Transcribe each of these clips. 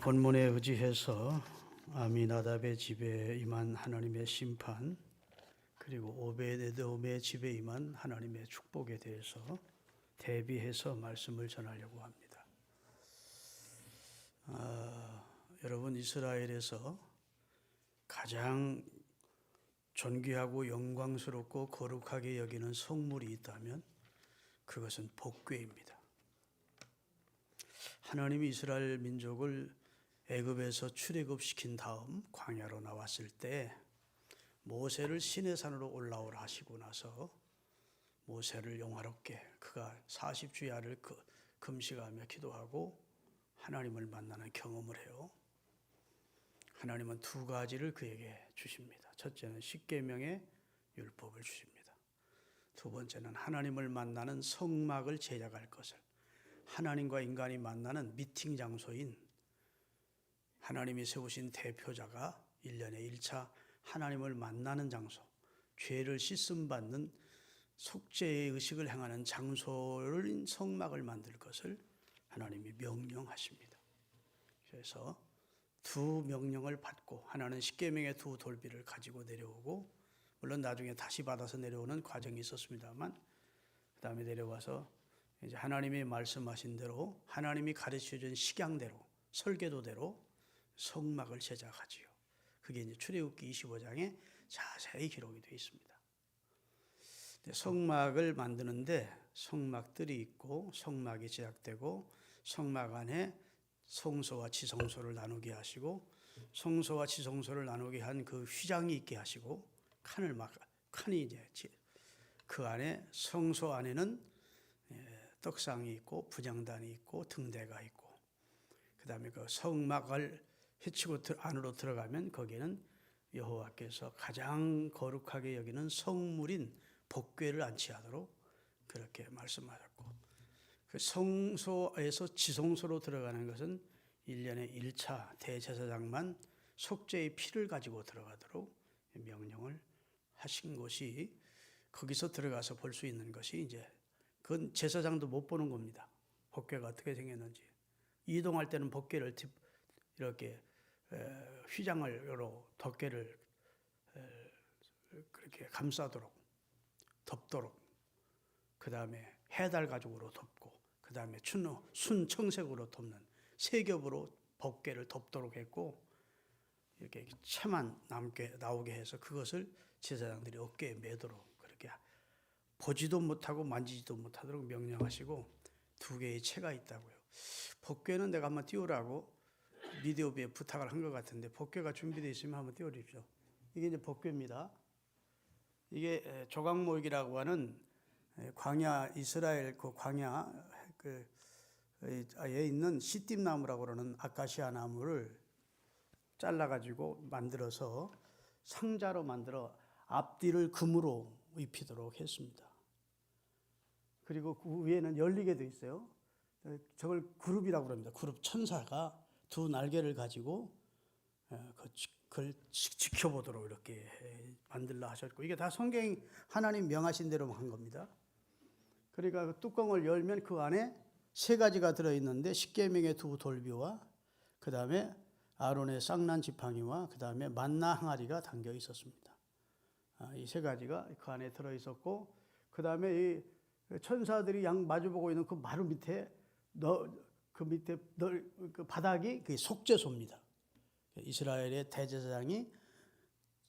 본문에 의지해서 아미나답의 집에 임한 하나님의 심판, 그리고 오베데돔의 집에 임한 하나님의 축복에 대해서 대비해서 말씀을 전하려고 합니다. 여러분, 이스라엘에서 가장 존귀하고 영광스럽고 거룩하게 여기는 성물이 있다면 그것은 복궤입니다. 하나님이 이스라엘 민족을 애굽에서 출애굽시킨 다음 광야로 나왔을 때 모세를 시내산으로 올라오라 하시고 나서 모세를 영화롭게 그가 40주야를 금식하며 기도하고 하나님을 만나는 경험을 해요. 하나님은 두 가지를 그에게 주십니다. 첫째는 십계명의 율법을 주십니다. 두 번째는 하나님을 만나는 성막을 제작할 것을, 하나님과 인간이 만나는 미팅 장소인 하나님이 세우신 대표자가 1년에 1차 하나님을 만나는 장소, 죄를 씻음받는 속죄의 의식을 행하는 장소를 성막을 만들 것을 하나님이 명령하십니다. 그래서 두 명령을 받고 하나는 십계명의 두 돌비를 가지고 내려오고, 물론 나중에 다시 받아서 내려오는 과정이 있었습니다만, 그 다음에 내려와서 이제 하나님이 말씀하신 대로 하나님이 가르쳐준 식양대로 설계도대로 성막을 제작하지요. 그게 이제 출애굽기 25장에 자세히 기록이 되어 있습니다. 성막을 만드는데 성막들이 있고 성막이 제작되고 성막 안에 성소와 지성소를 나누게 하시고 성소와 지성소를 나누게 한 그 휘장이 있게 하시고 칸이 이제 그 안에 성소 안에는 떡상이 있고 부장단이 있고 등대가 있고, 그 다음에 그 성막을 헤치고 안으로 들어가면 거기에는 여호와께서 가장 거룩하게 여기는 성물인 복궤를 안치하도록 그렇게 말씀하셨고, 그 성소에서 지성소로 들어가는 것은 1년에 1차 대제사장만 속죄의 피를 가지고 들어가도록 명령을 하신 것이, 거기서 들어가서 볼 수 있는 것이 이제 그건 제사장도 못 보는 겁니다. 복궤가 어떻게 생겼는지. 이동할 때는 복궤를 이렇게 휘장으로 덮개를 그렇게 감싸도록 덮도록, 그 다음에 해달 가죽으로 덮고, 그 다음에 순청색으로 덮는 세 겹으로 복궤를 덮도록 했고, 이렇게 채만 나오게 해서 그것을 제사장들이 어깨에 매도록 그렇게 보지도 못하고 만지지도 못하도록 명령하시고, 두 개의 채가 있다고요. 복궤는 내가 한번 띄우라고 미디어부에 부탁을 한 것 같은데, 복궤가 준비되어 있으면 한번 띄워주십시오. 이게 이제 복궤입니다. 이게 조각목이라고 하는 광야, 이스라엘 그 광야에 있는 시띠나무라고 그러는 아카시아 나무를 잘라가지고 만들어서 상자로 만들어 앞뒤를 금으로 입히도록 했습니다. 그리고 그 위에는 열리게 돼 있어요. 저걸 그룹이라고 합니다. 그룹 천사가 두 날개를 가지고 그걸 지켜보도록 이렇게 만들라 하셨고, 이게 다 성경이 하나님 명하신 대로 한 겁니다. 그러니까 그 뚜껑을 열면 그 안에 세 가지가 들어있는데, 십계명의 두 돌비와 그 다음에 아론의 쌍난 지팡이와 그 다음에 만나 항아리가 담겨 있었습니다. 이 세 가지가 그 안에 들어있었고, 그 다음에 이 천사들이 양 마주보고 있는 그 마루 밑에 그 바닥이 그게 속죄소입니다. 이스라엘의 대제사장이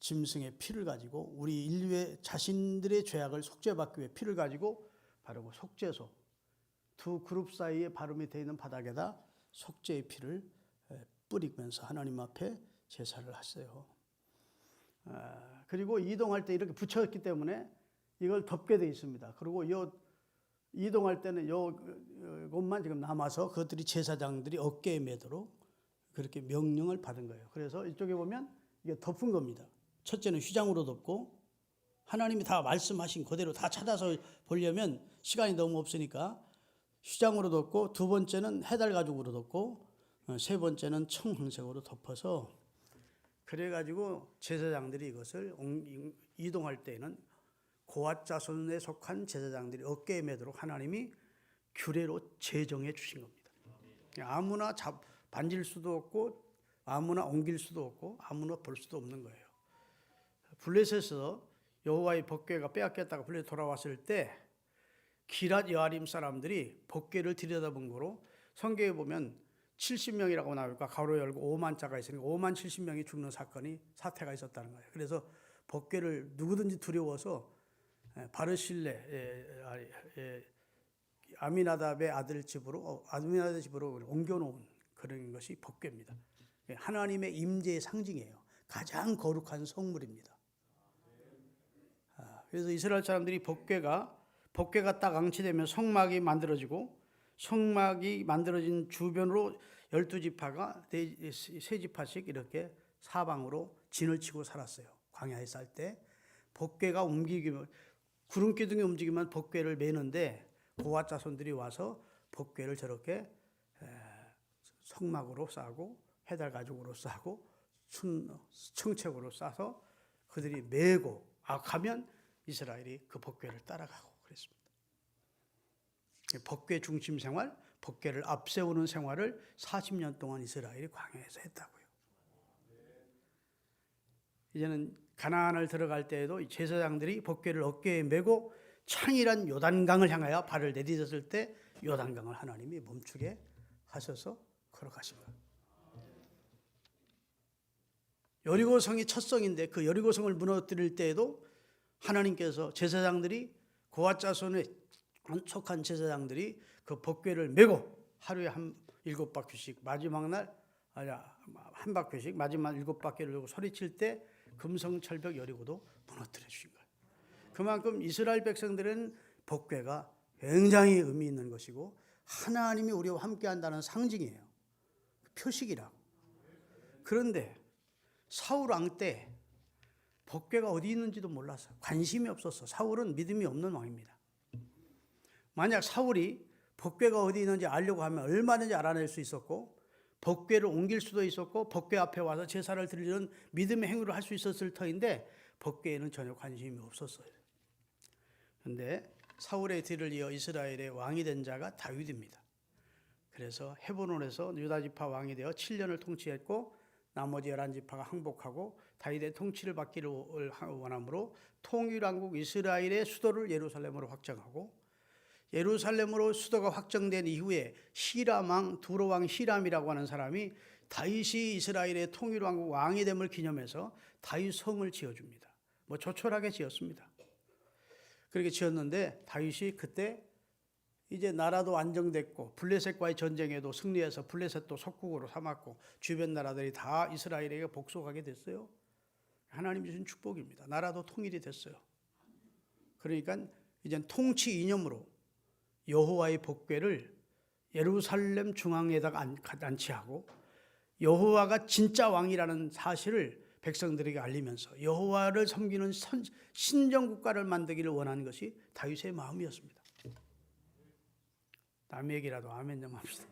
짐승의 피를 가지고 우리 인류의 자신들의 죄악을 속죄받기 위해 피를 가지고 바로 그 속죄소, 두 그룹 사이에 바로 밑에 있는 바닥에다 속죄의 피를 뿌리면서 하나님 앞에 제사를 했어요. 그리고 이동할 때 이렇게 붙였기 때문에 이걸 덮게 되어 있습니다. 그리고 이동할 때는 이것만 지금 남아서 그것들이 제사장들이 어깨에 매도록 그렇게 명령을 받은 거예요. 그래서 이쪽에 보면 이게 덮은 겁니다. 첫째는 휘장으로 덮고, 하나님이 다 말씀하신 그대로 다 찾아서 보려면 시간이 너무 없으니까 휘장으로 덮고, 두 번째는 해달 가죽으로 덮고, 세 번째는 청황색으로 덮어서, 그래가지고 제사장들이 이것을 이동할 때에는 고앗 자손에 속한 제사장들이 어깨에 매도록 하나님이 규례로 제정해 주신 겁니다. 아무나 만질 수도 없고 아무나 옮길 수도 없고 아무나 볼 수도 없는 거예요. 블레셋에서 여호와의 법궤가 빼앗겼다가 블레셋 돌아왔을 때 기랏 여아림 사람들이 법궤를 들여다본 거로 성경에 보면 70명이라고 나올까 가로 열고 5만 자가 있으니까 5만 70명이 죽는 사태가 있었다는 거예요. 그래서 법궤를 누구든지 두려워서 바르실레 아미나답의 아들 집으로 옮겨놓은 그런 것이 법궤입니다. 하나님의 임재의 상징이에요. 가장 거룩한 성물입니다. 그래서 이스라엘 사람들이 법궤가 딱 앙치되면 성막이 만들어지고 성막이 만들어진 주변으로 12지파가 3지파씩 이렇게 사방으로 진을 치고 살았어요. 광야에 살 때 법궤가 움직이면 구름 기둥이 움직이면 법궤를 매는데 고앗 자손들이 와서 법궤를 저렇게 성막으로 싸고 해달 가죽으로 싸고 청책으로 싸서 그들이 메고 가면 이스라엘이 그 법궤를 따라가고 그랬습니다. 법궤 중심 생활, 법궤를 앞세우는 생활을 40년 동안 이스라엘이 광야에서 했다고요. 이제는 가나안을 들어갈 때에도 제사장들이 법궤를 어깨에 메고 창이란 요단강을 향하여 발을 내딛었을 때 요단강을 하나님이 멈추게 하셔서 걸어가신 거예요. 여리고성이 첫 성인데 그 여리고성을 무너뜨릴 때에도 하나님께서 제사장들이 고앗 자손의 속한 제사장들이 그 법궤를 메고 하루에 한 7바퀴씩 마지막 날 한 바퀴씩 마지막 7바퀴를 들고 소리칠 때 금성철벽 여리고도 무너뜨려 주신 거예요. 그만큼 이스라엘 백성들은 법궤가 굉장히 의미 있는 것이고 하나님이 우리와 함께한다는 상징이에요. 표식이라고. 그런데 사울 왕 때 법궤가 어디 있는지도 몰랐어요. 관심이 없었어. 사울은 믿음이 없는 왕입니다. 만약 사울이 법궤가 어디 있는지 알려고 하면 얼마든지 알아낼 수 있었고 법궤를 옮길 수도 있었고 법궤 앞에 와서 제사를 드리는 믿음의 행위를 할 수 있었을 터인데 법궤에는 전혀 관심이 없었어요. 그런데 사울의 뒤를 이어 이스라엘의 왕이 된 자가 다윗입니다. 그래서 헤브론에서 유다 지파 왕이 되어 7년을 통치했고 나머지 11지파가 항복하고 다윗의 통치를 받기를 원하므로 통일왕국 이스라엘의 수도를 예루살렘으로 확정하고 예루살렘으로 수도가 확정된 이후에 히람왕 두로왕 히람이라고 하는 사람이 다윗이 이스라엘의 통일왕국 왕이 됨을 기념해서 다윗 성을 지어줍니다. 조촐하게 지었습니다. 그렇게 지었는데 다윗이 그때 이제 나라도 안정됐고 블레셋과의 전쟁에도 승리해서 블레셋도 속국으로 삼았고 주변 나라들이 다 이스라엘에게 복속하게 됐어요. 하나님 주신 축복입니다. 나라도 통일이 됐어요. 그러니까 이제 통치 이념으로 여호와의 법궤를 예루살렘 중앙에다가 안치하고 여호와가 진짜 왕이라는 사실을 백성들에게 알리면서 여호와를 섬기는 신정국가를 만들기를 원하는 것이 다윗의 마음이었습니다. 남의 얘기라도 아멘 좀 합시다.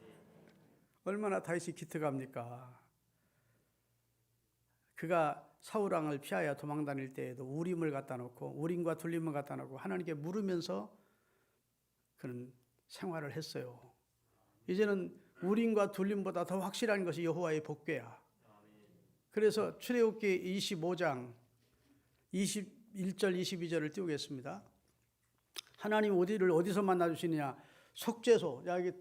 얼마나 다윗이 기특합니까? 그가 사울왕을 피하여 도망다닐 때에도 우림을 갖다 놓고 우림과 둘림을 갖다 놓고 하나님께 물으면서 그런 생활을 했어요. 이제는 우림과 둘림보다 더 확실한 것이 여호와의 법궤야. 그래서 출애굽기 25장 21절 22절을 띄우겠습니다. 하나님 우리를 어디서 만나주시느냐? 속죄소. 여기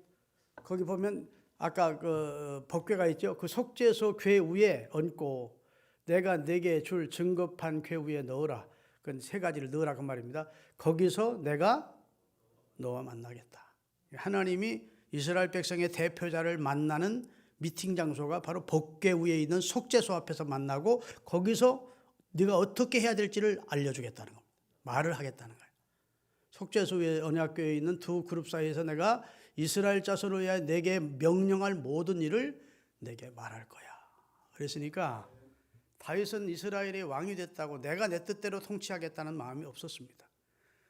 거기 보면 아까 그 법궤가 있죠. 그 속죄소 궤 위에 얹고 내가 네게 줄 증거판 궤 위에 넣으라. 그건 세 가지를 넣으라 그 말입니다. 거기서 내가 너와 만나겠다. 하나님이 이스라엘 백성의 대표자를 만나는 미팅 장소가 바로 법궤 위에 있는 속죄소 앞에서 만나고 거기서 네가 어떻게 해야 될지를 알려주겠다는 겁니다. 말을 하겠다는 거예요. 속죄소 위에 언약궤에 있는 두 그룹 사이에서 내가 이스라엘 자손을 위하여 내게 명령할 모든 일을 내게 말할 거야. 그랬으니까 다윗은 이스라엘의 왕이 됐다고 내가 내 뜻대로 통치하겠다는 마음이 없었습니다.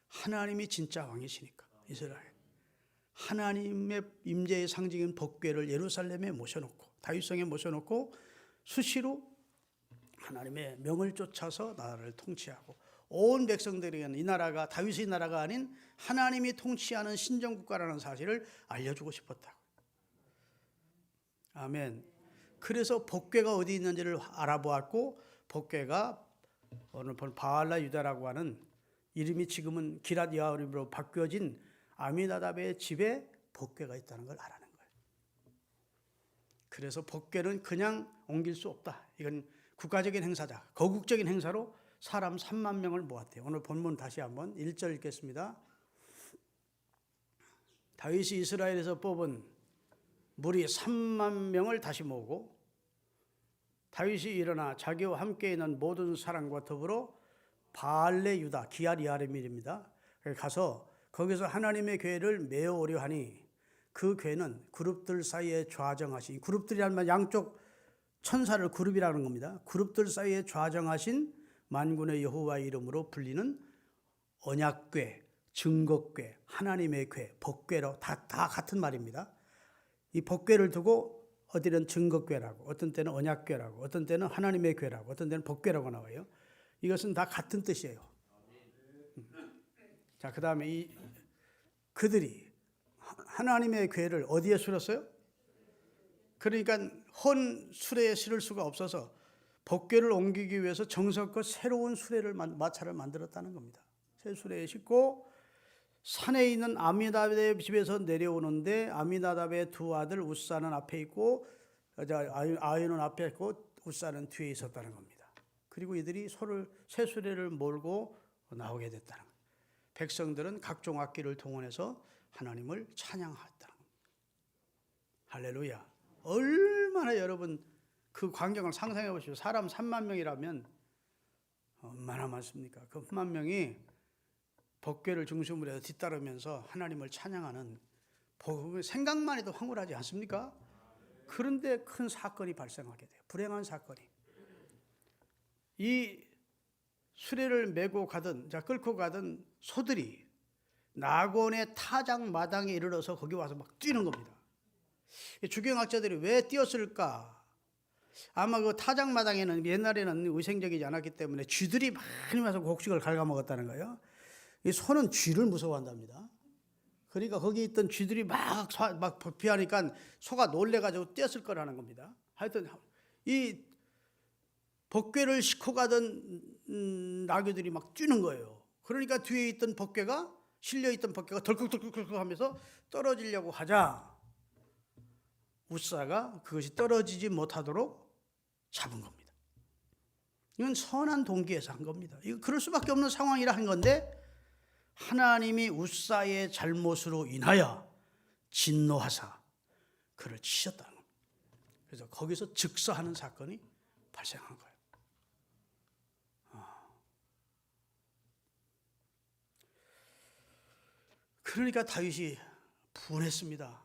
하나님이 진짜 왕이시니까 이스라엘. 하나님의 임재의 상징인 법궤를 예루살렘에 모셔놓고 다윗성에 모셔놓고 수시로 하나님의 명을 쫓아서 나라를 통치하고 온 백성들에게는 이 나라가 다윗의 나라가 아닌 하나님이 통치하는 신정국가라는 사실을 알려주고 싶었다고. 아멘. 그래서 복궤가 어디 있는지를 알아보았고, 복궤가 오늘 본 바알라 유다라고 하는 이름이 지금은 기랏 여아림으로 바뀌어진 아미나답의 집에 복궤가 있다는 걸 알아낸 거예요. 그래서 복궤는 그냥 옮길 수 없다. 이건 국가적인 행사다. 거국적인 행사로 사람 3만 명을 모았대요. 오늘 본문 다시 한번 1절 읽겠습니다. 다윗이 이스라엘에서 뽑은 무리 3만 명을 다시 모으고 다윗이 일어나 자기와 함께 있는 모든 사람과 더불어 바알레 유다 기앗 여아림입니다. 가서 거기서 하나님의 궤를 메어오려 하니 그 궤는 그룹들 사이에 좌정하신, 그룹들이란 말 양쪽 천사를 그룹이라는 겁니다. 그룹들 사이에 좌정하신 만군의 여호와의 이름으로 불리는 언약궤, 증거궤, 하나님의 궤, 복궤로 다 같은 말입니다. 이 복궤를 두고 어디는 증거궤라고, 어떤 때는 언약궤라고, 어떤 때는 하나님의 궤라고, 어떤 때는 복궤라고 나와요. 이것은 다 같은 뜻이에요. 자, 그 다음에 그들이 하나님의 궤를 어디에 실었어요? 그러니까 헌 수레에 실을 수가 없어서 복궤를 옮기기 위해서 정성껏 새로운 수레를 마차를 만들었다는 겁니다. 새 수레에 싣고 산에 있는 아미나답의 집에서 내려오는데 아미나답의 두 아들 웃사는 앞에 있고 아유는 앞에 있고 웃사는 뒤에 있었다는 겁니다. 그리고 이들이 새 수레를 몰고 나오게 됐다는 겁니다. 백성들은 각종 악기를 동원해서 하나님을 찬양했다는 겁니다. 할렐루야. 얼마나 여러분 그 광경을 상상해 보십시오. 사람 3만 명이라면 얼마나 많습니까? 그 3만 명이 복궤를 중심으로 해서 뒤따르면서 하나님을 찬양하는, 생각만 해도 황홀하지 않습니까? 그런데 큰 사건이 발생하게 돼요. 불행한 사건이. 이 수레를 메고 가던, 끌고 가던 소들이 나곤의 타작 마당에 이르러서 거기 와서 막 뛰는 겁니다. 주경학자들이 왜 뛰었을까? 아마 그 타작 마당에는 옛날에는 위생적이지 않았기 때문에 쥐들이 많이 와서 곡식을 갉아먹었다는 거예요. 이 소는 쥐를 무서워한답니다. 그러니까 거기 있던 쥐들이 막 비하니까 소가 놀래가지고 뛰었을 거라는 겁니다. 하여튼 이 복궤를 싣고 가던 나귀들이 막 뛰는 거예요. 그러니까 뒤에 있던 복궤가, 실려있던 복궤가 덜컥덜컥 하면서 떨어지려고 하자 웃사가 그것이 떨어지지 못하도록 잡은 겁니다. 이건 선한 동기에서 한 겁니다. 이거 그럴 수밖에 없는 상황이라 한 건데 하나님이 웃사의 잘못으로 인하여 진노하사 그를 치셨다는 겁니다. 그래서 거기서 즉사하는 사건이 발생한 거예요. 그러니까 다윗이 분했습니다.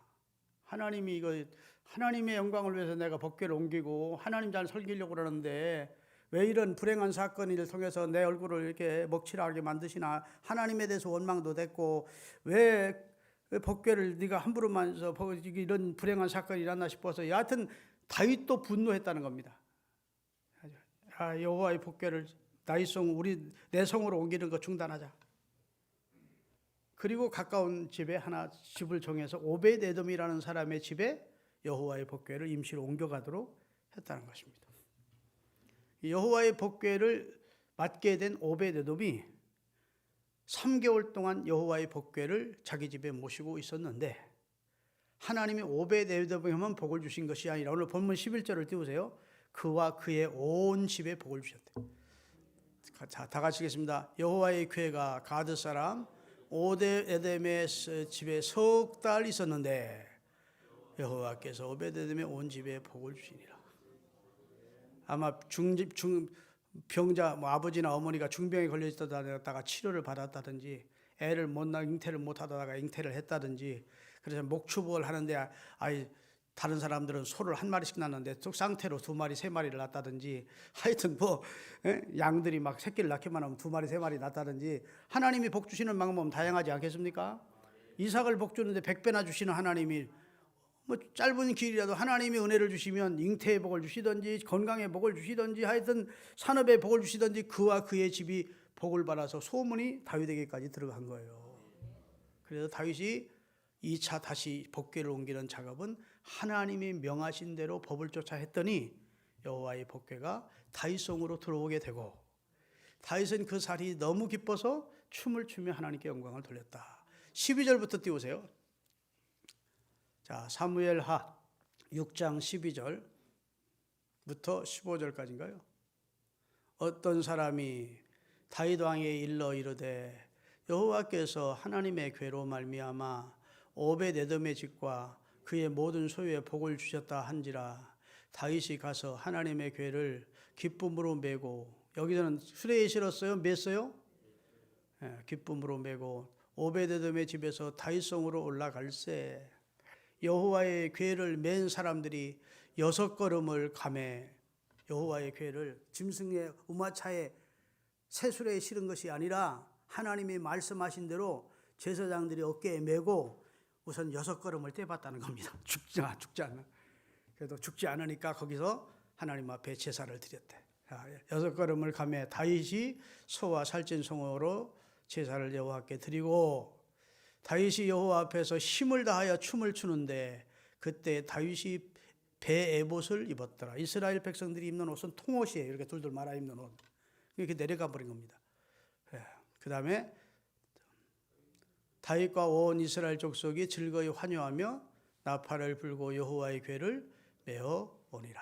하나님의 영광을 위해서 내가 복궤를 옮기고 하나님 잘 섬기려고 그러는데 왜 이런 불행한 사건을 통해서 내 얼굴을 이렇게 먹칠하게 만드시나? 하나님에 대해서 원망도 됐고 왜 복궤를 네가 함부로 만져서 이런 불행한 사건이 일어났나 싶어서 여하튼 다윗도 분노했다는 겁니다. 여호와의 복궤를 내 성으로 옮기는 거 중단하자. 그리고 가까운 집에 집을 정해서 오벳에돔이라는 사람의 집에 여호와의 복궤를 임시로 옮겨가도록 했다는 것입니다. 여호와의 복궤를 맡게 된 오벳에돔이 3개월 동안 여호와의 복궤를 자기 집에 모시고 있었는데 하나님이 오벳에돔에만 복을 주신 것이 아니라 오늘 본문 11절을 띄우세요. 그와 그의 온 집에 복을 주셨대요. 자, 다 같이 읽겠습니다. 여호와의 궤가 가드 사람 오벳에돔의 집에 석 달 있었는데 여호와께서 오벳에돔의 온 집에 복을 주시니라. 아마 병자 아버지나 어머니가 중병에 걸려 있다가 치료를 받았다든지 애를 잉태를 못 하다가 잉태를 했다든지 그래서 목축을 하는데 다른 사람들은 소를 한 마리씩 낳는데 쌍태로 2마리 3마리를 낳았다든지 하여튼 양들이 막 새끼를 낳기만 하면 2마리 3마리 낳았다든지 하나님이 복 주시는 방법은 다양하지 않겠습니까? 이삭을 복 주는데 100배나 주시는 하나님이 짧은 길이라도 하나님이 은혜를 주시면 잉태의 복을 주시든지 건강의 복을 주시든지 하여튼 산업의 복을 주시든지 그와 그의 집이 복을 받아서 소문이 다윗에게까지 들어간 거예요. 그래서 다윗이 2차 다시 법궤를 옮기는 작업은 하나님이 명하신 대로 법을 쫓아 했더니 여호와의 법궤가 다윗성으로 들어오게 되고, 다윗은 그 살이 너무 기뻐서 춤을 추며 하나님께 영광을 돌렸다. 12절부터 띄우세요. 자, 사무엘하 6장 12절부터 15절까지인가요? 어떤 사람이 다윗 왕에 일러 이르되 여호와께서 하나님의 궤로 말미암아 오벳에돔의 집과 그의 모든 소유에 복을 주셨다 한지라. 다윗이 가서 하나님의 궤를 기쁨으로 메고, 여기서는 수레에 실었어요? 맸어요? 기쁨으로 메고 오벳에돔의 집에서 다윗성으로 올라갈새 여호와의 궤를 맨 사람들이 6걸음을 가매, 여호와의 궤를 짐승의 우마차에 새수레에 실은 것이 아니라 하나님이 말씀하신 대로 제사장들이 어깨에 메고 우선 6걸음을 떼봤다는 겁니다. 죽지 않아. 그래도 죽지 않으니까 거기서 하나님 앞에 제사를 드렸대. 6걸음을 가매 다윗이 소와 살찐 송으로 제사를 여호와께 드리고, 다윗이 여호와 앞에서 힘을 다하여 춤을 추는데 그때 다윗이 배 에봇을 입었더라. 이스라엘 백성들이 입는 옷은 통옷이에요. 이렇게 둘둘 말아 입는 옷. 이렇게 내려가 버린 겁니다. 그 다음에 다윗과 온 이스라엘 족속이 즐거이 환호하며 나팔을 불고 여호와의 궤를 메어 오니라.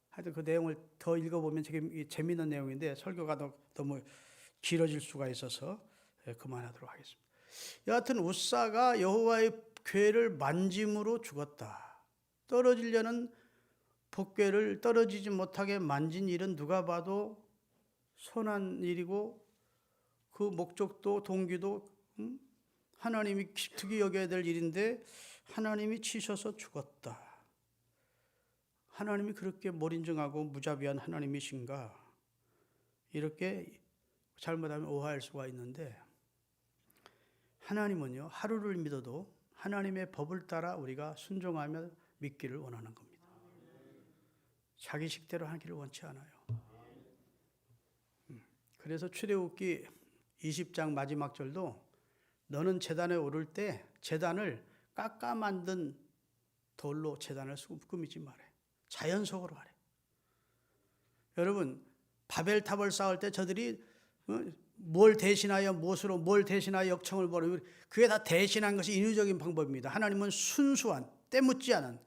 하여튼 그 내용을 더 읽어보면 되게 재미있는 내용인데 설교가 너무 길어질 수가 있어서 그만하도록 하겠습니다. 여하튼 웃사가 여호와의 궤를 만짐으로 죽었다. 떨어지려는 법궤를 떨어지지 못하게 만진 일은 누가 봐도 선한 일이고, 그 목적도 동기도 하나님이 기특히 여겨야 될 일인데 하나님이 치셔서 죽었다. 하나님이 그렇게 몰인정하고 무자비한 하나님이신가? 이렇게 잘못하면 오해할 수가 있는데, 하나님은요, 하루를 믿어도 하나님의 법을 따라 우리가 순종하며 믿기를 원하는 겁니다. 자기 식대로 하기를 원치 않아요. 그래서 출애굽기 20장 마지막 절도 너는 제단에 오를 때 제단을 깎아 만든 돌로 제단을 꾸미지 말해. 자연석으로 하래. 여러분, 바벨탑을 쌓을 때 저들이 뭘 대신하여 무엇으로 뭘 대신하여 역청을 벌이고, 그게 다 대신한 것이 인위적인 방법입니다. 하나님은 순수한 때묻지 않은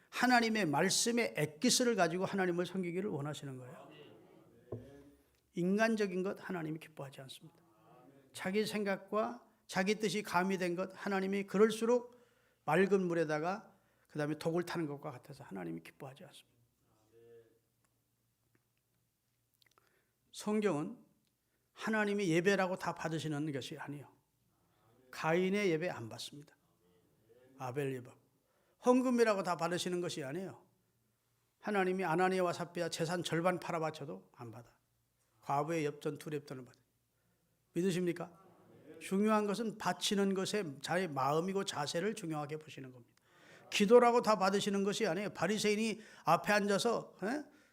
하나님의 말씀의 엑기스를 가지고 하나님을 섬기기를 원하시는 거예요. 인간적인 것 하나님이 기뻐하지 않습니다. 자기 생각과 자기 뜻이 가미된 것 하나님이 그럴수록 맑은 물에다가 그 다음에 독을 타는 것과 같아서 하나님이 기뻐하지 않습니다. 성경은 하나님이 예배라고 다 받으시는 것이 아니에요. 가인의 예배 안 받습니다. 아벨 예배. 헌금이라고 다 받으시는 것이 아니에요. 하나님이 아나니아와 삽비아 재산 절반 팔아바쳐도 안 받아. 과부의 엽전 두 렙돈을 받아. 믿으십니까? 중요한 것은 바치는 것에 자의 마음이고 자세를 중요하게 보시는 겁니다. 기도라고 다 받으시는 것이 아니에요. 바리새인이 앞에 앉아서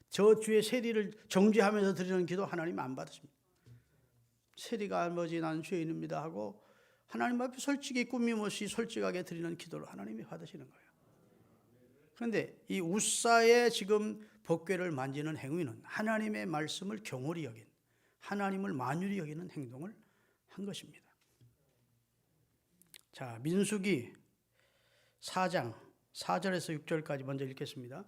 저 주의 세리를 정죄하면서 드리는 기도 하나님 안 받으십니다. 세리가 아버지 나는 죄인입니다 하고 하나님 앞에 솔직히 꾸밈없이 솔직하게 드리는 기도를 하나님이 받으시는 거예요. 그런데 이 웃사의 지금 법궤를 만지는 행위는 하나님의 말씀을 경홀히 여긴, 하나님을 만유리 여기는 행동을 한 것입니다. 자, 민수기 4장 4절에서 6절까지 먼저 읽겠습니다.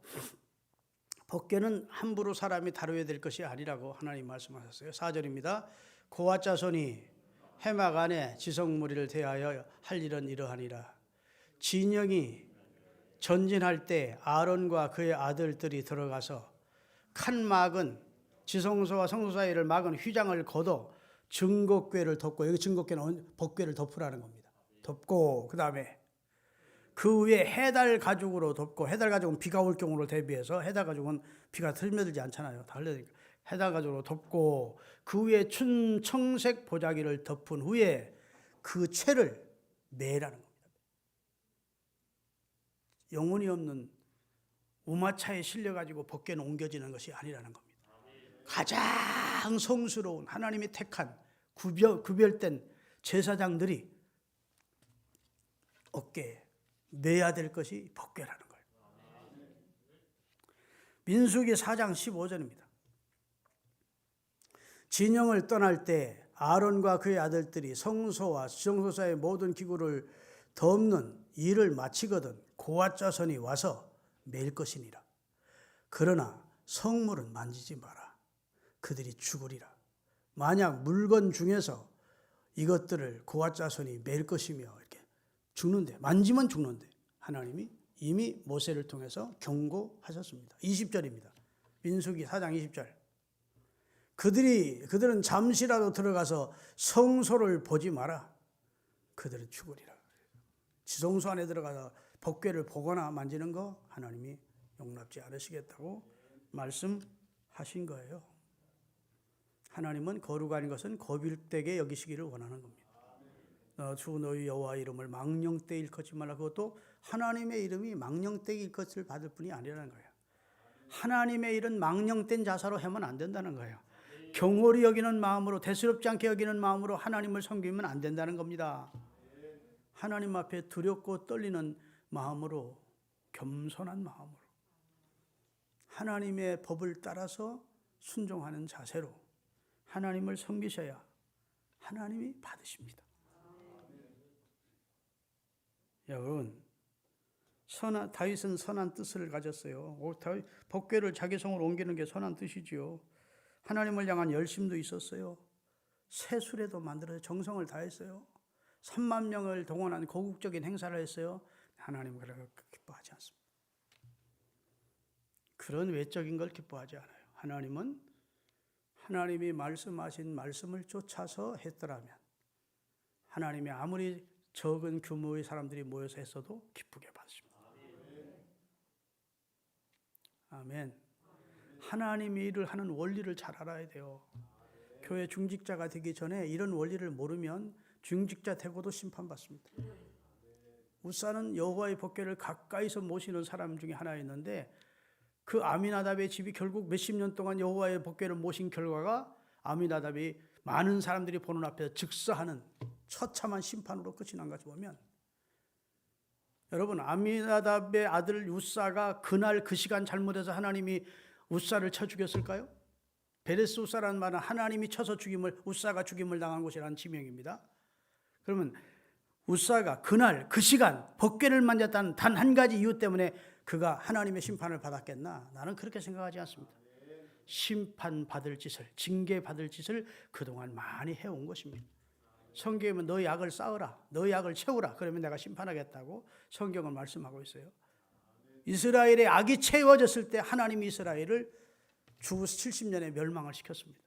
법궤는 함부로 사람이 다뤄야 될 것이 아니라고 하나님 말씀하셨어요. 4절입니다. 고아 자손이 해막 안에 지성무리를 대하여 할 일은 이러하니라. 진영이 전진할 때 아론과 그의 아들들이 들어가서 칸막은 지성소와 성소 사이를 막은 휘장을 걷어 증거궤를 덮고, 여기 증거궤는 법궤를 덮으라는 겁니다. 덮고 그 다음에 그 위에 해달 가죽으로 덮고, 해달 가죽은 비가 올 경우를 대비해서 해달 가죽은 비가 들며들지 않잖아요. 다 흘러니까 해달 가죽으로 덮고 그 위에 청색 보자기를 덮은 후에 그 채를 매라는 겁니다. 영혼이 없는 우마차에 실려가지고 법궤는 옮겨지는 것이 아니라는 겁니다. 가장 성스러운 하나님이 택한 구별된 제사장들이 어깨에 매야 될 것이 법궤라는 거예요. 민수기 4장 15절입니다. 진영을 떠날 때 아론과 그의 아들들이 성소와 지성소사의 모든 기구를 덮는 일을 마치거든 고아 자손이 와서 맬 것이니라. 그러나 성물은 만지지 마라. 그들이 죽으리라. 만약 물건 중에서 이것들을 고아 자손이 맬 것이며 이렇게 죽는데, 만지면 죽는데 하나님이 이미 모세를 통해서 경고하셨습니다. 20절입니다. 민수기 4장 20절. 그들은 잠시라도 들어가서 성소를 보지 마라. 그들은 죽으리라. 지성소 안에 들어가서 법궤를 보거나 만지는 거 하나님이 용납지 않으시겠다고 말씀하신 거예요. 하나님은 거룩한 것은 거빌되게 여기시기를 원하는 겁니다. 주 너희 여호와 이름을 망령되이 일컫지 말라. 그것도 하나님의 이름이 망령되이 일컫을 받을 뿐이 아니라는 거예요. 하나님의 일은 망령된 자사로 하면 안 된다는 거예요. 경홀히 여기는 마음으로, 대수롭지 않게 여기는 마음으로 하나님을 섬기면 안 된다는 겁니다. 하나님 앞에 두렵고 떨리는 마음으로, 겸손한 마음으로 하나님의 법을 따라서 순종하는 자세로 하나님을 섬기셔야 하나님이 받으십니다. 여러분, 다윗은 선한 뜻을 가졌어요. 법궤를 자기 성으로 옮기는 게 선한 뜻이지요. 하나님을 향한 열심도 있었어요. 세술에도 만들어서 정성을 다했어요. 3만 명을 동원한 고국적인 행사를 했어요. 하나님은 그렇게 기뻐하지 않습니다. 그런 외적인 걸 기뻐하지 않아요. 하나님은 하나님이 말씀하신 말씀을 쫓아서 했더라면 하나님이 아무리 적은 규모의 사람들이 모여서 했어도 기쁘게 받으십니다. 아멘. 하나님이 일을 하는 원리를 잘 알아야 돼요. 교회 중직자가 되기 전에 이런 원리를 모르면 중직자 되고도 심판받습니다. 우사는 여호와의 법궤를 가까이서 모시는 사람 중에 하나였는데 그 아미나답의 집이 결국 몇십 년 동안 여호와의 법궤를 모신 결과가 아미나답이 많은 사람들이 보는 앞에서 즉사하는 처참한 심판으로 끝이 난 것을 보면, 여러분, 아미나답의 아들 우사가 그날 그 시간 잘못해서 하나님이 우사를 쳐 죽였을까요? 베레스 우사라는 말은 하나님이 쳐서 우사가 죽임을 당한 곳이라는 지명입니다. 그러면 우사가 그날 그 시간 법궤를 만졌다는 단 한 가지 이유 때문에 그가 하나님의 심판을 받았겠나? 나는 그렇게 생각하지 않습니다. 심판받을 짓을, 징계받을 짓을 그동안 많이 해온 것입니다. 성경에는 너의 악을 쌓으라, 너의 악을 채우라, 그러면 내가 심판하겠다고 성경은 말씀하고 있어요. 이스라엘의 악이 채워졌을 때 하나님이 이스라엘을 주 70년에 멸망을 시켰습니다.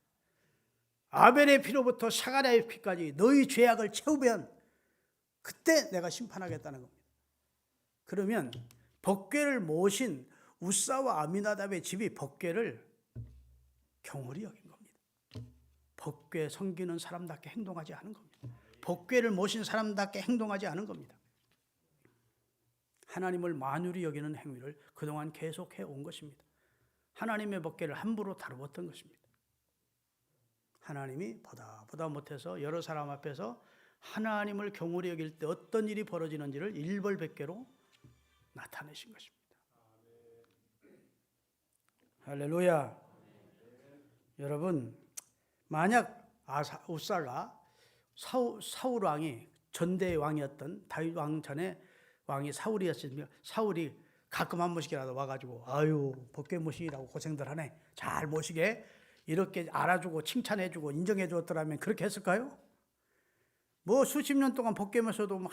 아벨의 피로부터 사가랴의 피까지 너희 죄악을 채우면 그때 내가 심판하겠다는 겁니다. 그러면 법궤를 모신 우사와 아미나답의 집이 법궤를 경홀히 여긴 겁니다. 법궤 섬기는 사람답게 행동하지 않은 겁니다. 법궤를 모신 사람답게 행동하지 않은 겁니다. 하나님을 만유리 여기는 행위를 그동안 계속해 온 것입니다. 하나님의 법궤를 함부로 다루었던 것입니다. 하나님이 보다 못해서 여러 사람 앞에서 하나님을 경홀히 여길 때 어떤 일이 벌어지는지를 일벌백계로 나타내신 것입니다. 할렐루야. 여러분, 만약 우사가 사울 왕이 전대의 왕이었던 다윗 왕 전에 왕이 사울이었으면 사울이 가끔 한 번씩이라도 와가지고 아유 법궤 모시라고 고생들 하네, 잘 모시게 이렇게 알아주고 칭찬해주고 인정해주었더라면 그렇게 했을까요? 뭐 수십 년 동안 법궤 모셔도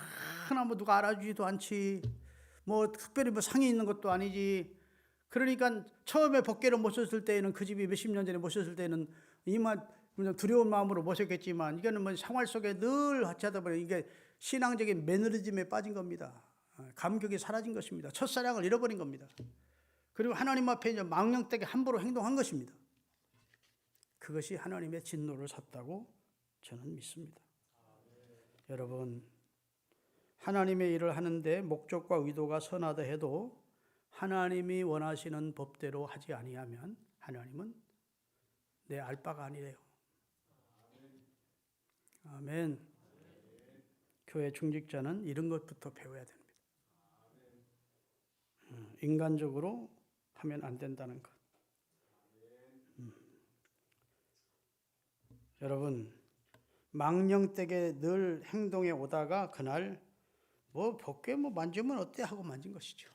하나 뭐 누가 알아주지도 않지, 뭐 특별히 뭐 상이 있는 것도 아니지. 그러니까 처음에 법궤를 모셨을 때에는 그 집이 몇십 년 전에 모셨을 때는 이만 그냥 두려운 마음으로 모셨겠지만 이거는 뭐 생활 속에 늘 하다 보니 이게 신앙적인 매너리즘에 빠진 겁니다. 감격이 사라진 것입니다. 첫사랑을 잃어버린 겁니다. 그리고 하나님 앞에 이제 망령되게 함부로 행동한 것입니다. 그것이 하나님의 진노를 샀다고 저는 믿습니다. 여러분, 하나님의 일을 하는데 목적과 의도가 선하다 해도 하나님이 원하시는 법대로 하지 아니하면 하나님은 내 알바가 아니래요. 아멘. 교회 중직자는 이런 것부터 배워야 됩니다. 인간적으로 하면 안 된다는 것. 여러분, 망령되게 늘 행동에 오다가 그날 벗게 만지면 어때 하고 만진 것이죠.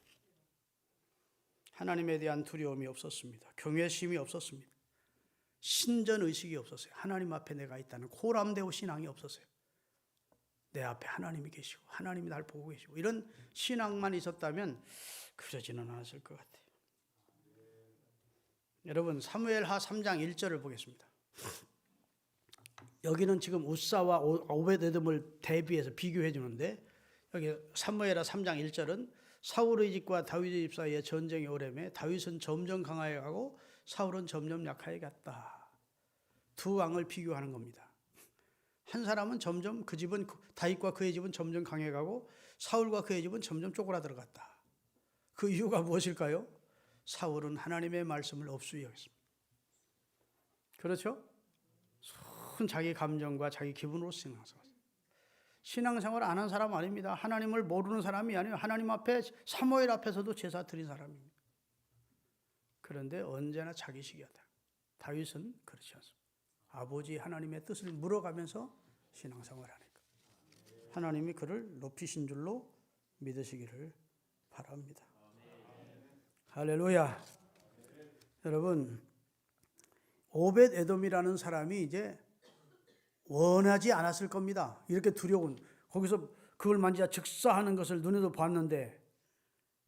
하나님에 대한 두려움이 없었습니다. 경외심이 없었습니다. 신전의식이 없었어요. 하나님 앞에 내가 있다는 코람데오 신앙이 없었어요. 내 앞에 하나님이 계시고 하나님이 날 보고 계시고 이런 신앙만 있었다면 그러지는 않았을 것 같아요. 여러분, 사무엘하 3장 1절을 보겠습니다. 여기는 지금 우사와 오벳에돔을 대비해서 비교해 주는데, 여기 사무엘하 3장 1절은 사울의 집과 다윗의 집 사이에 전쟁이 오래매 다윗은 점점 강하게 가고 사울은 점점 약하게 갔다. 두 왕을 비교하는 겁니다. 한 사람은 점점 그 집은 다윗과 그의 집은 점점 강해 가고 사울과 그의 집은 점점 쪼그라 들어갔다. 그 이유가 무엇일까요? 사울은 하나님의 말씀을 없이 여겼습니다. 그렇죠? 손 자기 감정과 자기 기분으로 신앙생활 안 한 사람 아닙니다. 하나님을 모르는 사람이 아니에요. 하나님 앞에 사무엘 앞에서도 제사 드린 사람입니다. 그런데 언제나 자기식이었다. 다윗은 그렇지 않습니다. 아버지 하나님의 뜻을 물어가면서 신앙생활을 하니까 하나님이 그를 높이신 줄로 믿으시기를 바랍니다. 할렐루야. 여러분, 오벳에돔이라는 사람이 이제 원하지 않았을 겁니다. 이렇게 두려운, 거기서 그걸 만지자 즉사하는 것을 눈에도 봤는데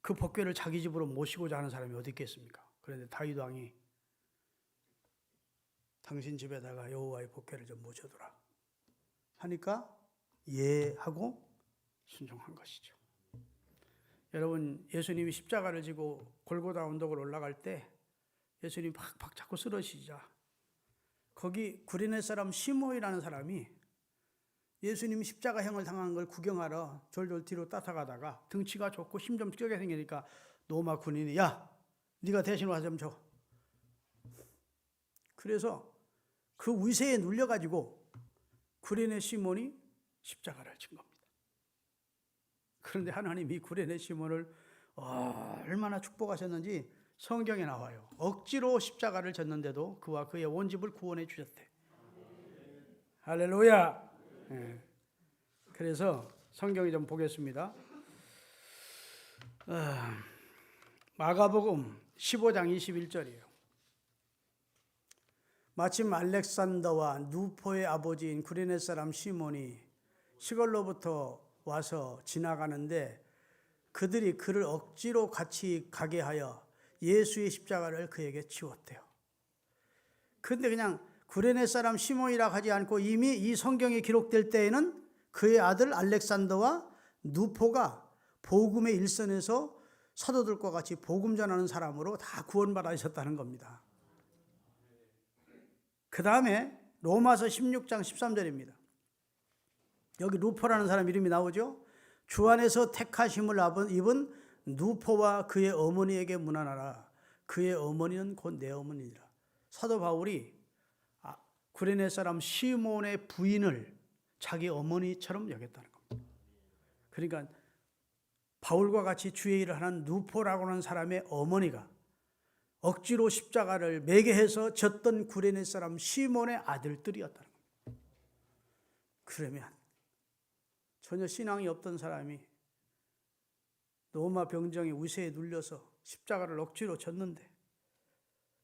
그 법궤를 자기 집으로 모시고자 하는 사람이 어디 있겠습니까? 그런데 다윗 왕이 당신 집에다가 여호와의 법궤를 좀 모셔두라 하니까 예 하고 순종한 것이죠. 여러분, 예수님이 십자가를 지고 골고다 언덕을 올라갈 때 예수님이 팍팍 자꾸 쓰러지자 거기 구레네 사람 시몬이라는 사람이 예수님이 십자가형을 당한 걸 구경하러 졸졸 뒤로 따라가다가 등치가 좋고 힘 좀 쩌게 생기니까 로마 군인이 야 네가 대신 와서 좀 줘. 그래서 그 위세에 눌려가지고 구레네 시몬이 십자가를 진 겁니다. 그런데 하나님이 구레네 시몬을 얼마나 축복하셨는지 성경에 나와요. 억지로 십자가를 졌는데도 그와 그의 온 집을 구원해 주셨대. 할렐루야. 네. 그래서 성경에 좀 보겠습니다. 마가복음 15장 21절이에요. 마침 알렉산더와 누포의 아버지인 구레네 사람 시몬이 시골로부터 와서 지나가는데 그들이 그를 억지로 같이 가게 하여 예수의 십자가를 그에게 치웠대요. 그런데 그냥 구레네 사람 시몬이라 하지 않고 이미 이 성경이 기록될 때에는 그의 아들 알렉산더와 누포가 복음의 일선에서 사도들과 같이 복음 전하는 사람으로 다 구원받아 있었다는 겁니다. 그 다음에 로마서 16장 13절입니다. 여기 누포라는 사람 이름이 나오죠. 주 안에서 택하심을 입은 누포와 그의 어머니에게 문안하라. 그의 어머니는 곧 내 어머니니라. 사도 바울이 구레네 사람 시몬의 부인을 자기 어머니처럼 여겼다는 겁니다. 그러니까 바울과 같이 주의 일을 하는 누포라고 하는 사람의 어머니가 억지로 십자가를 매게 해서 졌던 구레네 사람 시몬의 아들들이었다는 겁니다. 그러면 전혀 신앙이 없던 사람이 로마 병정의 위세에 눌려서 십자가를 억지로 졌는데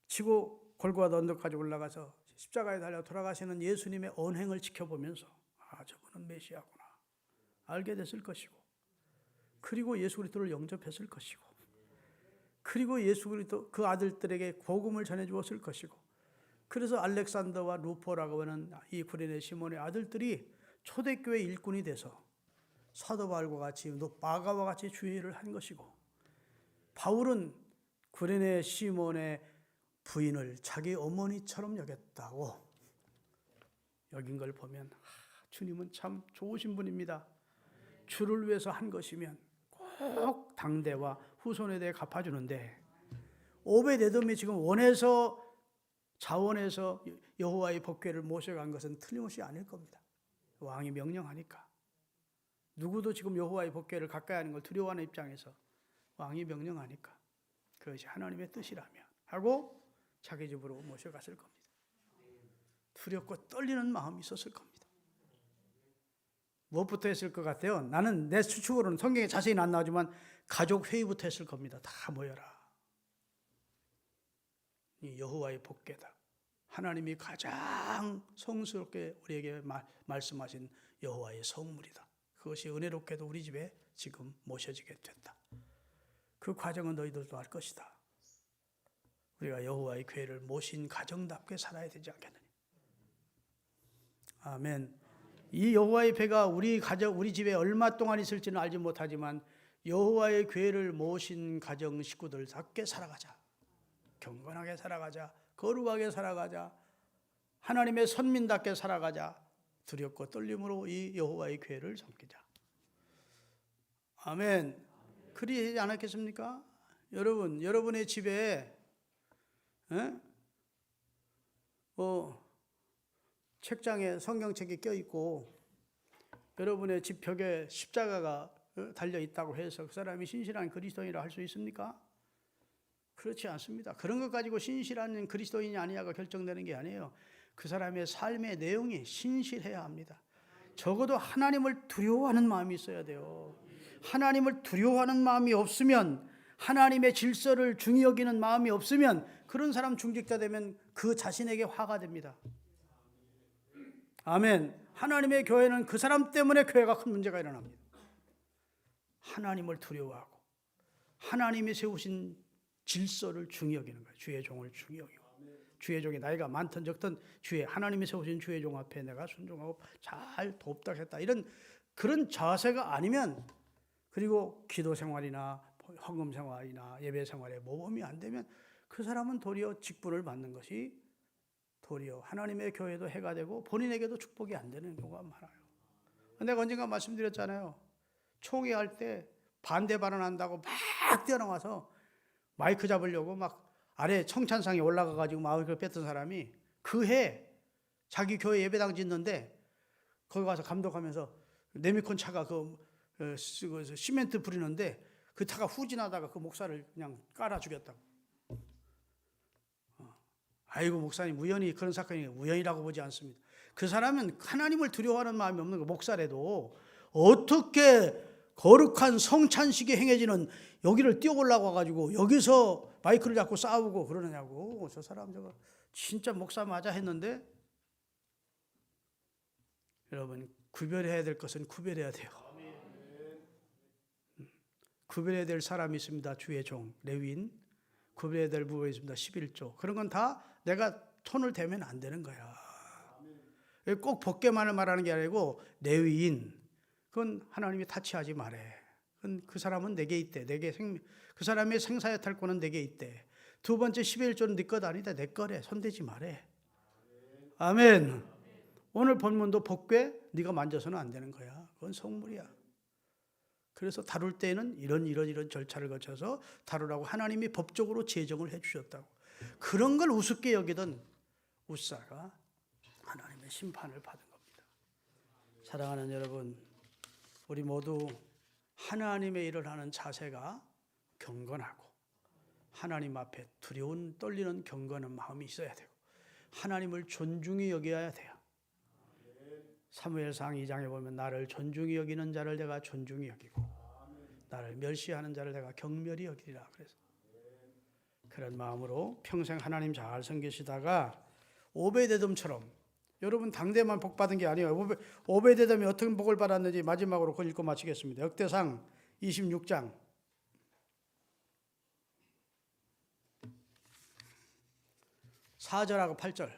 지고 골고다 언덕까지 올라가서 십자가에 달려 돌아가시는 예수님의 언행을 지켜보면서 저분은 메시아구나 알게 됐을 것이고, 그리고 예수 그리스도를 영접했을 것이고, 그리고 예수 그리스도 그 아들들에게 복음을 전해 주었을 것이고, 그래서 알렉산더와 루포라고 하는 이 구레네 시몬의 아들들이 초대교회 일꾼이 돼서 사도 바울과 같이 마가와 같이 주의 일을 한 것이고, 바울은 구레네 시몬의 부인을 자기 어머니처럼 여겼다고 여긴 걸 보면 주님은 참 좋으신 분입니다. 주를 위해서 한 것이면 꼭 당대와 후손에 대해 갚아주는데, 오벳에돔이 지금 원해서 자원해서 여호와의 법궤를 모셔간 것은 틀림없이 아닐 겁니다. 왕이 명령하니까. 누구도 지금 여호와의 법궤를 가까이 하는 걸 두려워하는 입장에서 왕이 명령하니까 그것이 하나님의 뜻이라면 하고 자기 집으로 모셔갔을 겁니다. 두렵고 떨리는 마음이 있었을 겁니다. 무엇부터 했을 것 같아요? 나는 내 추측으로는 성경에 자세히는 안 나오지만 가족 회의부터 했을 겁니다. 다 모여라. 이 여호와의 법궤다. 하나님이 가장 성스럽게 우리에게 말씀하신 여호와의 성물이다. 그것이 은혜롭게도 우리 집에 지금 모셔지게 됐다. 그 과정은 너희들도 알 것이다. 우리가 여호와의 궤를 모신 가정답게 살아야 되지 않겠느냐. 아멘. 이 여호와의 궤가 우리 집에 얼마 동안 있을지는 알지 못하지만 여호와의 궤를 모신 가정 식구들답게 살아가자. 경건하게 살아가자. 거룩하게 살아가자. 하나님의 선민답게 살아가자. 두렵고 떨림으로 이 여호와의 궤를 섬기자. 아멘. 그리하지 않았겠습니까? 여러분, 여러분의 집에 책장에 성경책이 껴있고 여러분의 집 벽에 십자가가 달려있다고 해서 그 사람이 신실한 그리스도인이라 할 수 있습니까? 그렇지 않습니다. 그런 것 가지고 신실한 그리스도인이 아니냐가 결정되는 게 아니에요. 그 사람의 삶의 내용이 신실해야 합니다. 적어도 하나님을 두려워하는 마음이 있어야 돼요. 하나님을 두려워하는 마음이 없으면, 하나님의 질서를 중히 여기는 마음이 없으면 그런 사람 중직자 되면 그 자신에게 화가 됩니다. 아멘. 하나님의 교회는 그 사람 때문에 교회가 큰 문제가 일어납니다. 하나님을 두려워하고 하나님이 세우신 질서를 중히 여기는 거예요. 주의 종을 중히 여기고, 주의 종이 나이가 많든 적든 하나님이 세우신 주의 종 앞에 내가 순종하고 잘 돕다 했다, 이런 그런 자세가 아니면, 그리고 기도 생활이나 헌금 생활이나 예배 생활에 모범이 안 되면 그 사람은 도리어 직분을 받는 것이 도리어 하나님의 교회도 해가 되고 본인에게도 축복이 안 되는 경우가 많아요. 내가 언젠가 말씀드렸잖아요. 총회할 때 반대 발언한다고 막 뛰어나와서 마이크 잡으려고 막 아래 청찬상에 올라가가지고 마이크를 뺐던 사람이 그 해 자기 교회 예배당 짓는데 거기 가서 감독하면서 네미콘 차가 그 시멘트 부리는데 그 차가 후진하다가 그 목사를 그냥 깔아 죽였다고. 아이고 목사님, 우연히 그런 사건이 우연이라고 보지 않습니다. 그 사람은 하나님을 두려워하는 마음이 없는 거. 목사라도 어떻게 거룩한 성찬식이 행해지는 여기를 뛰어 올라와 가지고 여기서 마이크를 잡고 싸우고 그러느냐고. 저 사람 저거 진짜 목사 맞아 했는데, 여러분 구별해야 될 것은 구별해야 돼요. 구별해야 될 사람이 있습니다. 주의 종, 레위인. 구별해야 될 부분이 있습니다. 11조. 그런 건 다 내가 손을 대면 안 되는 거야. 꼭 법궤만을 말하는 게 아니고 레위인, 그건 하나님이 타치하지 말해. 그건 그 사람은 내게 있대. 그 사람의 생사의 탈권은 내게 있대. 두 번째 11조는 네 것 아니다. 내 거래. 손대지 말해. 아멘. 오늘 본문도 법궤 네가 만져서는 안 되는 거야. 그건 성물이야. 그래서 다룰 때에는 이런 절차를 거쳐서 다루라고 하나님이 법적으로 제정을 해 주셨다고. 그런 걸 우습게 여기던 웃사가 하나님의 심판을 받은 겁니다. 사랑하는 여러분, 우리 모두 하나님의 일을 하는 자세가 경건하고 하나님 앞에 두려운 떨리는 경건한 마음이 있어야 되고 하나님을 존중히 여겨야 돼요. 사무엘상 2장에 보면 나를 존중히 여기는 자를 내가 존중히 여기고 나를 멸시하는 자를 내가 경멸히 여기리라. 그래서 그런 마음으로 평생 하나님 잘 섬기시다가 오베데돔처럼, 여러분 당대만 복 받은 게 아니에요. 오베데돔이 어떤 복을 받았는지 마지막으로 그걸 읽고 마치겠습니다. 역대상 26장 4절하고 8절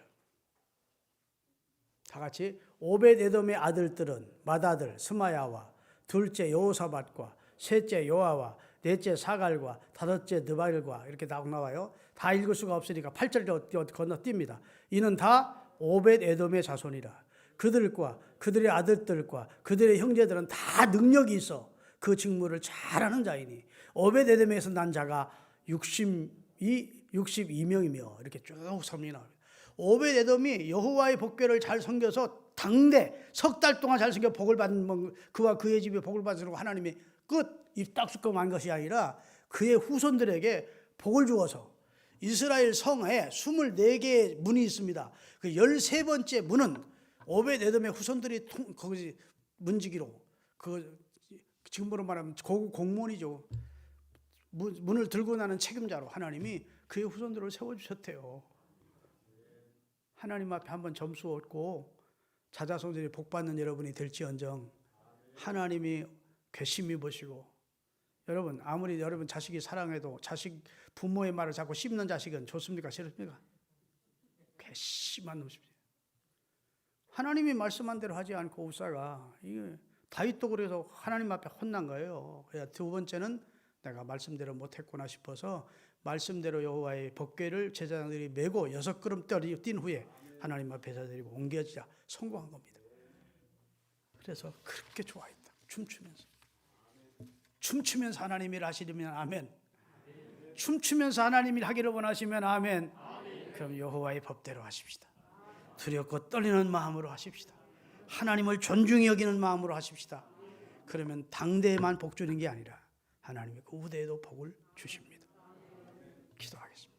다 같이. 오벳에돔의 아들들은 맏아들 스마야와 둘째 여호사밧과 셋째 요아와 넷째 사갈과 다섯째 느바일과 이렇게 나와요. 다 읽을 수가 없으니까 8절 건너뜁니다. 이는 다 오벳에돔의 자손이라. 그들과 그들의 아들들과 그들의 형제들은 다 능력이 있어 그 직무를 잘하는 자이니 오벳에돔에서 난 자가 62명이며 이렇게 쭉 설명이 나옵니다. 오벳에돔이 여호와의 법궤를 잘 섬겨서 당대 석 달 동안 잘 섬겨 복을 받는 그와 그의 집에 복을 받으라고 하나님이 끝 입 딱 쑥고 만 것이 아니라 그의 후손들에게 복을 주어서 이스라엘 성에 24개의 문이 있습니다. 그 13번째 문은 오벳에돔의 후손들이 거기 문지기로 그 지금으로 말하면 고급 공무원이죠. 문을 들고 나는 책임자로 하나님이 그의 후손들을 세워주셨대요. 하나님 앞에 한번 점수 얻고 자자손들이 복받는 여러분이 될지언정 하나님이 괘씸히 보시고, 여러분 아무리 여러분 자식이 사랑해도 자식 부모의 말을 자꾸 씹는 자식은 좋습니까? 싫습니까? 괘씸한 놈입니다. 하나님이 말씀한 대로 하지 않고 우사가, 이게 다윗도 그래서 하나님 앞에 혼난 거예요. 두 번째는 내가 말씀대로 못했구나 싶어서 말씀대로 여호와의 법궤를 제사장들이 메고 6걸음 뛴 후에 하나님 앞에 제사드리고 옮겨지자 성공한 겁니다. 그래서 그렇게 좋아했다. 춤추면서 하나님 일 하시려면 아멘. 춤추면서 하나님 일 하기를 원하시면 아멘. 그럼 여호와의 법대로 하십시다. 두렵고 떨리는 마음으로 하십시다. 하나님을 존중히 여기는 마음으로 하십시다. 그러면 당대에만 복 주는 게 아니라 하나님의 그 우대에도 복을 주십니다. 기도하겠습니다.